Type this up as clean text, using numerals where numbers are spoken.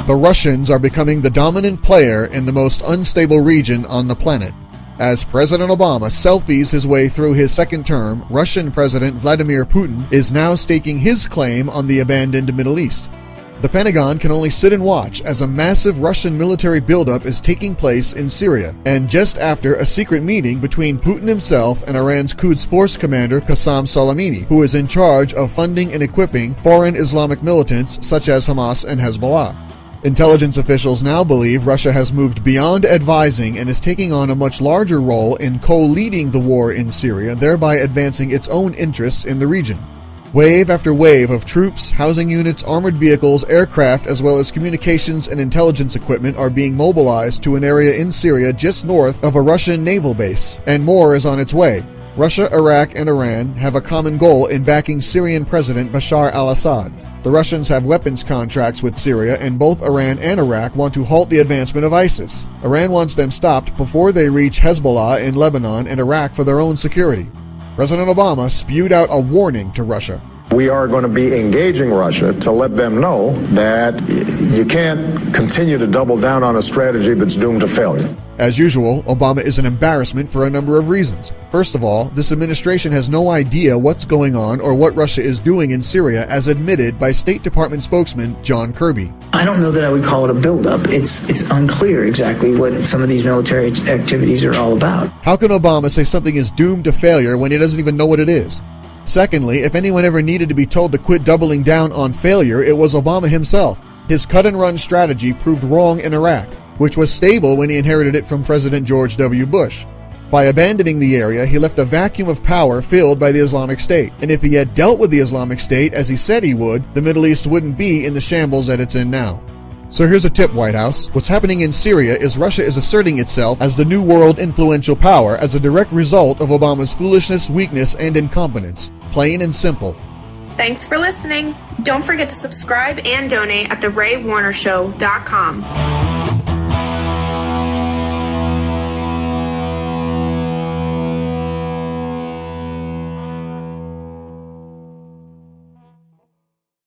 The Russians are becoming the dominant player in the most unstable region on the planet. As President Obama selfies his way through his second term, Russian President Vladimir Putin is now staking his claim on the abandoned Middle East. The Pentagon can only sit and watch as a massive Russian military buildup is taking place in Syria, and just after a secret meeting between Putin himself and Iran's Quds Force commander Qasem Soleimani, who is in charge of funding and equipping foreign Islamic militants such as Hamas and Hezbollah. Intelligence officials now believe Russia has moved beyond advising and is taking on a much larger role in co-leading the war in Syria, thereby advancing its own interests in the region. Wave after wave of troops, housing units, armored vehicles, aircraft, as well as communications and intelligence equipment are being mobilized to an area in Syria just north of a Russian naval base, and more is on its way. Russia, Iraq, and Iran have a common goal in backing Syrian President Bashar al-Assad. The Russians have weapons contracts with Syria, and both Iran and Iraq want to halt the advancement of ISIS. Iran wants them stopped before they reach Hezbollah in Lebanon and Iraq for their own security. President Obama spewed out a warning to Russia. We are going to be engaging Russia to let them know that you can't continue to double down on a strategy that's doomed to failure. As usual, Obama is an embarrassment for a number of reasons. First of all, this administration has no idea what's going on or what Russia is doing in Syria, as admitted by State Department spokesman John Kirby. I don't know that I would call it a buildup. It's unclear exactly what some of these military activities are all about. How can Obama say something is doomed to failure when he doesn't even know what it is? Secondly, if anyone ever needed to be told to quit doubling down on failure, it was Obama himself. His cut-and-run strategy proved wrong in Iraq, which was stable when he inherited it from President George W. Bush. By abandoning the area, he left a vacuum of power filled by the Islamic State. And if he had dealt with the Islamic State as he said he would, the Middle East wouldn't be in the shambles that it's in now. So here's a tip, White House. What's happening in Syria is Russia is asserting itself as the new world influential power as a direct result of Obama's foolishness, weakness, and incompetence. Plain and simple. Thanks for listening. Don't forget to subscribe and donate at theraywarnershow.com.